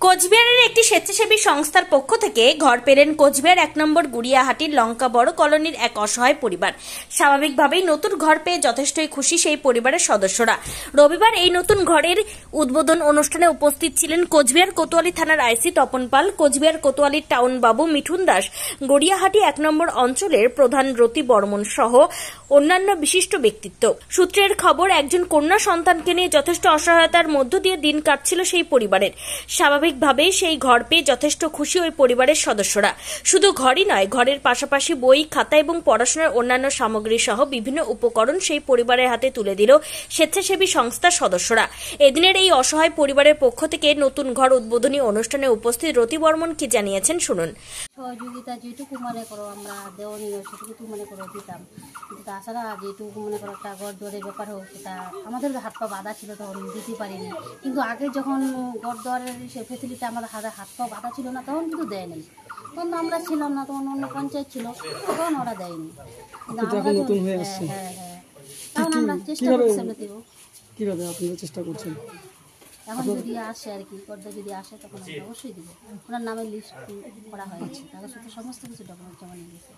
কোচবিহারের একটি স্বেচ্ছাসেবী সংস্থার পক্ষ থেকে ঘর পেলেন কোচবিহার 1 নম্বর গুড়িয়াহাটির লঙ্কা বড় কলোনির এক অসহায় পরিবার। স্বাভাবিকভাবেই নতুন ঘর পেয়ে যথেষ্টই খুশি সেই পরিবারের সদস্যরা। রবিবার এই নতুন ঘরের উদ্বোধন অনুষ্ঠানে উপস্থিত ছিলেন কোচবিহার কোতোয়ালি থানার আইসি তপন পাল, কোচবিহার কোতোয়ালির টাউন বাবু মিঠুন দাস, গড়িয়াহাটি 1 নম্বর অঞ্চলের প্রধান রতি বর্মন সহ অন্যান্য বিশিষ্ট ব্যক্তিত্ব। সূত্রের খবর, একজন কন্যা সন্তানকে নিয়ে যথেষ্ট অসহায়তার মধ্য দিয়ে দিন কাটছিল সেই পরিবারের। স্বাভাবিকভাবেই সেই ঘর পেয়ে যথেষ্ট খুশি ওই পরিবারের সদস্যরা। শুধু ঘরই নয়, ঘরের পাশাপাশি বই, খাতা এবং পড়াশোনার অন্যান্য সামগ্রী সহ বিভিন্ন উপকরণ সেই পরিবারের হাতে তুলে দিল স্বেচ্ছাসেবী সংস্থার সদস্যরা। এদিনের এই অসহায় পরিবারের পক্ষ থেকে নতুন ঘর উদ্বোধনী অনুষ্ঠানে উপস্থিত রতি বর্মন কি জানিয়েছেন শুনুন। সহযোগিতা যেটুকু মনে করো আমরা দেওয়ানীয় সেটুকু মনে করো দিতাম, কিন্তু তাছাড়া যেটুকু মনে করো একটা ঘর দরের ব্যাপার হোক, সেটা আমাদের হাত পা বাঁধা ছিল, তখন দিতে পারিনি। কিন্তু আগে যখন ঘর দরের সে ফেসিলিটি আমাদের হাত পা বাঁধা ছিল না, তখন কিন্তু দেয়নি। তখন আমরা ছিলাম না, তখন অন্য পঞ্চায়েত ছিল, তখন ওরা দেয়নি। তখন আমরা চেষ্টা করছি দেব। কিভাবে আপনারা চেষ্টা করছেন? এখন যদি আসে আর কি, পর্দা যদি আসে তখন আমরা অবশ্যই দিব। ওনার নামের লিস্ট করা হয়েছে, তাদের সাথে সমস্ত কিছু ডকুমেন্ট জমা নিয়ে গেছে।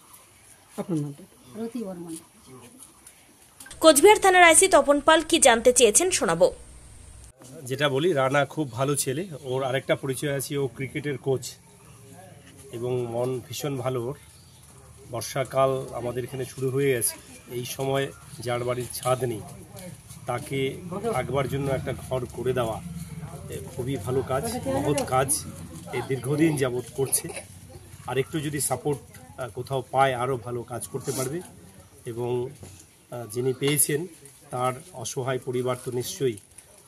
আপনার নামটা? রতি বর্মন। কোচবিহার থানার আইসি তপন পাল কি জানতে চেয়েছেন শোনাবো। যেটা বলি, রানা খুব ভালো ছেলে। ওর আরেকটা পরিচয় আছে, ও ক্রিকেটের কোচ এবং মন ভীষণ ভালো ওর। বর্ষাকাল আমাদের এখানে শুরু হয়ে গেছে। এই সময় যার বাড়ির ছাদ নেই তাকে থাকবার জন্য একটা ঘর করে দেওয়া খুবই ভালো কাজ, মহৎ কাজ। এই দীর্ঘদিন যাবৎ করছে। আর একটু যদি সাপোর্ট কোথাও পায় আরও ভালো কাজ করতে পারবে। এবং যিনি পেয়েছেন তার অসহায় পরিবার তো নিশ্চয়ই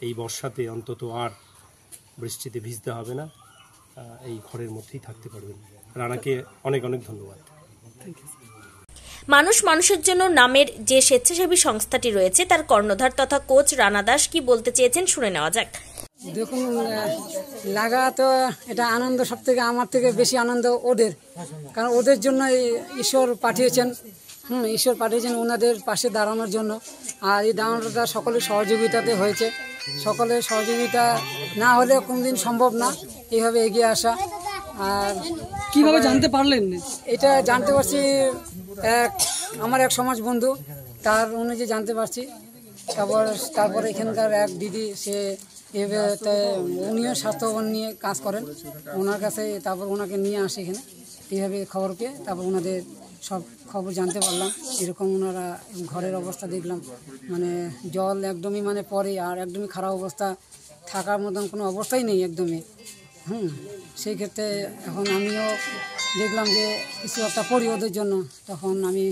এই বর্ষাতে অন্তত আর বৃষ্টিতে ভিজতে হবে না, এই ঘরের মধ্যেই থাকতে পারবেন। রানাকে অনেক অনেক ধন্যবাদ। মানুষ মানুষের জন্য নামের যে স্বেচ্ছাসেবী সংস্থাটি রয়েছে তার কর্ণধার তথা কোচ রানা দাস কি বলতে চেয়েছেন শুনে নেওয়া যাক। দেখুন, লাগা তো এটা আনন্দ, সব থেকে আমার থেকে বেশি আনন্দ ওদের, কারণ ওদের জন্য ঈশ্বর পাঠিয়েছেন। ঈশ্বর পাঠিয়েছেন ওনাদের পাশে দাঁড়ানোর জন্য। আর এই দাঁড়ানোটা সকলের সহযোগিতাতে হয়েছে। সকলের সহযোগিতা না হলে কোনদিন সম্ভব না এইভাবে এগিয়ে আসা। আর কিভাবে জানতে পারলেন? এটা জানতে পারছি আমার এক সমাজ বন্ধু, তার অনুযায়ী জানতে পারছি। তারপর এখানকার এক দিদি, সে এভাবে উনিও স্বাস্থ্যবান নিয়ে কাজ করেন, ওনার কাছে তারপর ওনাকে নিয়ে আসে এখানে। এইভাবে খবর পেয়ে তারপর ওনাদের সব খবর জানতে পারলাম। এরকম ওনারা ঘরের অবস্থা দেখলাম, মানে জল একদমই মানে পরে, আর একদমই খারাপ অবস্থা, থাকার মতন কোনো অবস্থাই নেই একদমই। সেই ক্ষেত্রে এখন আমিও দেখলাম যে কিছু একটা করি ওদের জন্য। তখন আমি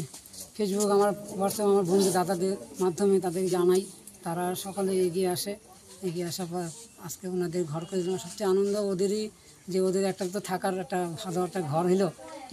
ফেসবুক, আমার হোয়াটসঅ্যাপ, আমার বন্ধু দাদাদের মাধ্যমে তাদেরকে জানাই। তারা সকলে এগিয়ে আসে। এগিয়ে আসার পর আজকে ওনাদের ঘর করে দিলাম। সবচেয়ে আনন্দ ওদেরই, যে ওদের একটা তো থাকার একটা ভালো একটা ঘর হলো।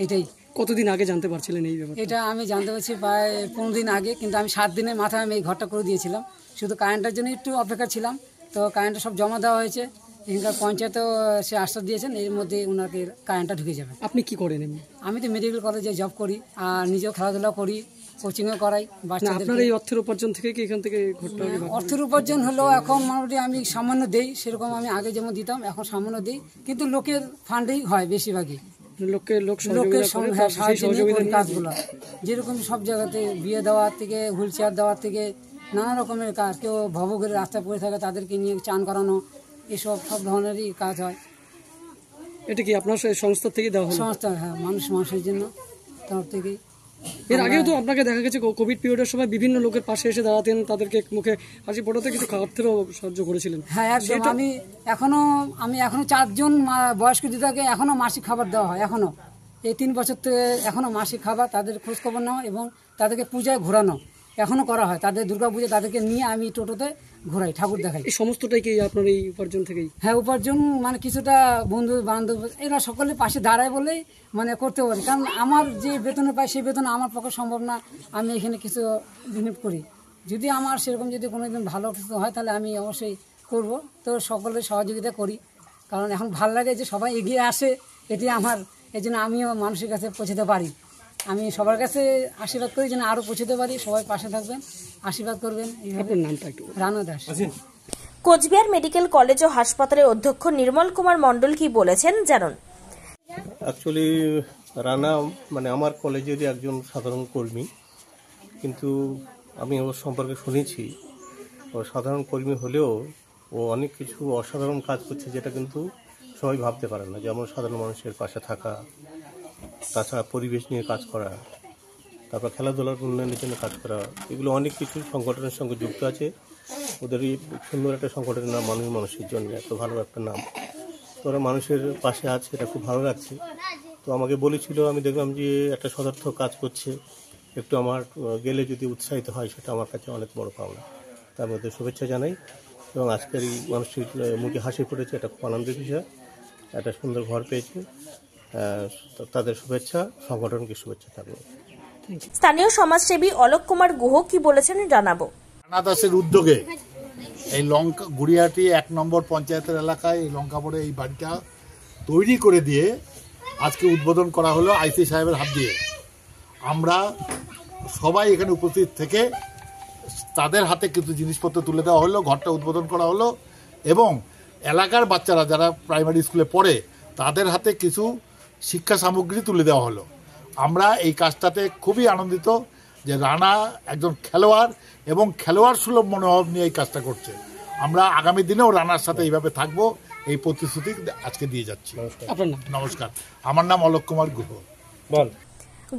এটাই। কতদিন আগে জানতে পারছিলেন এই ব্যাপারটা? এটা আমি জানতে পারছি প্রায় 15 দিন আগে, কিন্তু আমি 7 দিনের মাথায় আমি এই ঘরটা করে দিয়েছিলাম। শুধু কারেন্টের জন্য একটু অপেক্ষা ছিলাম। তো কারেন্টটা সব জমা দেওয়া হয়েছে, এখানকার পঞ্চায়েতেও সে আশ্বাস দিয়েছেন এর মধ্যে ওনাকে কারেন্টটা ঢুকে যাবে। আপনি কি করেন এমনি? আমি তো মেডিকেল কলেজে জব করি, আর নিজেও খেলাধুলা করি, কোচিংও করাই বাচ্চাদের। আপনার এই অর্থের উপার্জন থেকে কি এখান থেকে ঘরটা? অর্থের উপার্জন হলো এখন মোটামুটি আমি সামান্য দেই, সেরকম আমি আগে যেমন দিতাম এখন সামান্য দিই, কিন্তু লোকের ফান্ডেই হয় বেশিরভাগই। লোকের কাজগুলো যেরকম সব জায়গাতে বিয়ে দেওয়ার থেকে, হুইল চেয়ার দেওয়ার থেকে, নানা রকমের কাজ। কেউ ভবঘুরে রাস্তায় পড়ে থাকে তাদেরকে নিয়ে চান করানো, এসব সব ধরনেরই কাজ হয়। এটা কি আপনার সংস্থা থেকে দেওয়া হয়? সংস্থা, হ্যাঁ, মানুষের জন্য তরফ থেকেই। এর আগেও তো আপনাকে দেখা গেছে কোভিড পিরিয়ডের সময় বিভিন্ন লোকের পাশে এসে দাঁড়াতেন, তাদেরকে মুখে হাসি ফোটাতে কিছু খাবারেরও সাহায্য করেছিলেন। হ্যাঁ, একদম। আমি এখনো 4 জন বয়স্ক দিদাকে এখনো মাসিক খাবার দেওয়া হয়। এখনো এই 3 বছর থেকে এখনো মাসিক খাবার, তাদের খোঁজ খবর নেওয়া এবং তাদেরকে পূজায় ঘোরানো এখনো করা হয়। তাদের দুর্গাপূজা তাদেরকে নিয়ে আমি টোটোতে ঘোরাই, ঠাকুর দেখাই। এই সমস্তটাই কি আপনার এই উপার্জন থেকেই? হ্যাঁ, উপার্জন মানে কিছুটা বন্ধু বান্ধব এরা সকলের পাশে দাঁড়ায় বলেই মানে করতে পারি। কারণ আমার যে বেতনে পাই সেই বেতন আমার পক্ষে সম্ভব না। আমি এখানে কিছু বিনিয়োগ করি। যদি আমার সেরকম যদি কোনোদিন ভালো কিছু হয় তাহলে আমি অবশ্যই করব। তো সকলের সহযোগিতা করি, কারণ এখন ভালো লাগে যে সবাই এগিয়ে আসে, এটি আমার, এই জন্য আমিও মানুষের কাছে পৌঁছতে পারি। আমি সবার কাছে আশীর্বাদ করি যেন আরও পৌঁছতে পারি। সবাই পাশে থাকবেন, আশীর্বাদ করবেন। আপনার নামটা একটু? রানা দাস। কোচবিহার মেডিকেল কলেজ ও হাসপাতালের অধ্যক্ষ নির্মল কুমার মণ্ডল কি বলেছেন জানুন। অ্যাকচুয়ালি রানা মানে আমার কলেজেরই একজন সাধারণ কর্মী, কিন্তু আমি ওর সম্পর্কে শুনেছি ও সাধারণ কর্মী হলেও ও অনেক কিছু অসাধারণ কাজ করছে, যেটা কিন্তু সবাই ভাবতে পারে না। যেমন সাধারণ মানুষের পাশে থাকা, তাছাড়া পরিবেশ নিয়ে কাজ করা, তারপর খেলাধুলার উন্নয়নের জন্য কাজ করা, এগুলো অনেক কিছু সংগঠনের সঙ্গে যুক্ত আছে। ওদের এই সুন্দর একটা সংগঠনের নাম মানুষের জন্য, এত ভালো একটা নাম। তো ওরা মানুষের পাশে আছে, এটা খুব ভালো লাগছে। তো আমাকে বলেছিল, আমি দেখলাম যে একটা সদার্থক কাজ করছে, একটু আমার গেলে যদি উৎসাহিত হয়, সেটা আমার কাছে অনেক বড় পাওনা। তার মধ্যে শুভেচ্ছা জানাই, এবং আজকের এই মানুষটির মুখে হাসি ফুটেছে, এটা খুব আনন্দের বিষয়। একটা সুন্দর ঘর পেয়েছে, তাদের শুভেচ্ছা, সংগঠনকে শুভেচ্ছা থাকবে। স্থানীয় সমাজসেবী অলোক কুমার গুহ কি বলেছেন জানাবো। রানা দাসের উদ্যোগে এই লঙ্কা গুড়িয়াহাটি 1 নম্বর পঞ্চায়েতের এলাকায় এই লঙ্কাপুরে এই বাড়িটা তৈরি করে দিয়ে আজকে উদ্বোধন করা হলো আইসি সাহেবের হাত দিয়ে। আমরা সবাই এখানে উপস্থিত থেকে তাদের হাতে কিছু জিনিসপত্র তুলে দেওয়া হলো, ঘরটা উদ্বোধন করা হলো, এবং এলাকার বাচ্চারা যারা প্রাইমারি স্কুলে পড়ে তাদের হাতে কিছু শিক্ষা সামগ্রী তুলে দেওয়া হলো। আমরা এই কাজটাতে খুবই আনন্দিত যে রানা একজন খেলোয়াড় এবং খেলোয়াড় সুলভ মনোভাব নিয়ে এই কাজটা করছে। আমরা আগামী দিনেও রানার সাথে এইভাবে থাকবো, এই প্রতিশ্রুতি আজকে দিয়ে যাচ্ছি। নমস্কার, আমার নাম অলোক কুমার গুহ।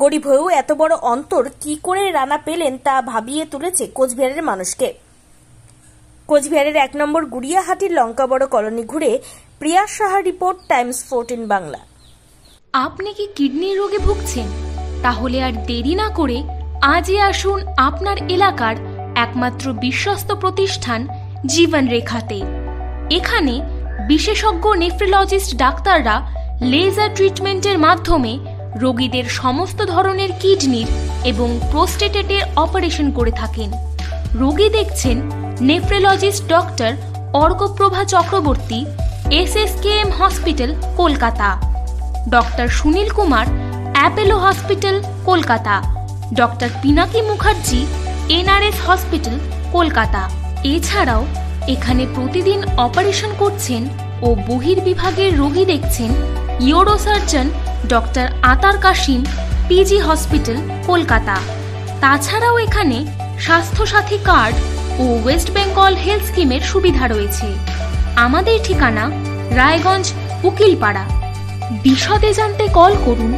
গরিব হয়েও এত বড় অন্তর কি করে রানা পেলেন তা ভাবিয়ে তুলেছে কোচবিহারের মানুষকে। কোচবিহারের 1 নম্বর গুড়িয়াহাটির লঙ্কাবড় কলোনি ঘুরে প্রিয়া সাহা রিপোর্ট, টাইমস 14 বাংলা। আপনি কি কিডনির রোগে ভুগছেন? তাহলে আর দেরি না করে আজই আসুন আপনার এলাকার একমাত্র বিশ্বস্ত প্রতিষ্ঠান জীবন রেখাতে। এখানে বিশেষজ্ঞ নেফ্রোলজিস্ট ডাক্তাররা লেজার ট্রিটমেন্টের মাধ্যমে রোগীদের সমস্ত ধরনের কিডনির এবং প্রোস্টেটের অপারেশন করে থাকেন। রোগী দেখছেন nephrologist doctor Arkaprava Chakraborty, SSKM hospital, Kolkata. Doctor Sunil Kumar, Apollo hospital, Kolkata. Doctor Pinaki Mukherjee, NRS hospital, Kolkata. এছাড়াও এখানে প্রতিদিন অপারেশন করছেন ও বহির্বিভাগের রোগী দেখছেন ইউরোসার্জন ডক্টর আতার কাশিম, PG হসপিটাল, কলকাতা। তাছাড়াও এখানে স্বাস্থ্যসাথী কার্ড ও ওয়েস্ট বেঙ্গল হেলথ স্কিমের সুবিধা রয়েছে। আমাদের ঠিকানা রায়গঞ্জ, উকিলপাড়া। বিশদে জানতে কল করুন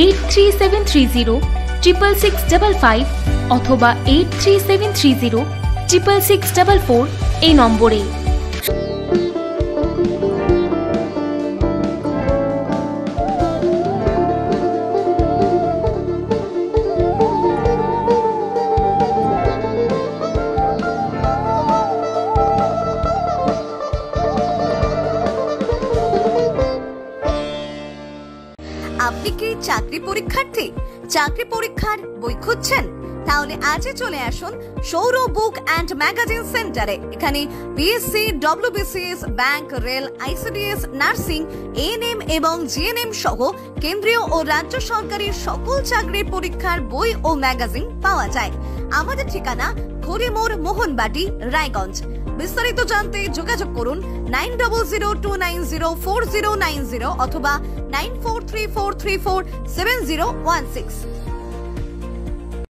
8373066655 অথবা 8373066644 এই নম্বরে। আপনি কি চাকরি পরীক্ষার্থী? চাকরি পরীক্ষার বই খুঁজছেন? তাহলে আজই চলে আসুন সৌরভ বুক অ্যান্ড ম্যাগাজিন সেন্টারে। এখানে BSc, WBCS, bank, rail, ICDS, nursing, ANM এবং GNM সহ কেন্দ্রীয় ও রাজ্য সরকারের সকল চাকরির পরীক্ষার বই ও ম্যাগাজিন পাওয়া যায়। আমাদের ঠিকানা খড়িমোড়, মোহনবাটি, রায়গঞ্জ। বিস্তারিত জানতে যোগাযোগ করুন 9002904090 অথবা 9434347016।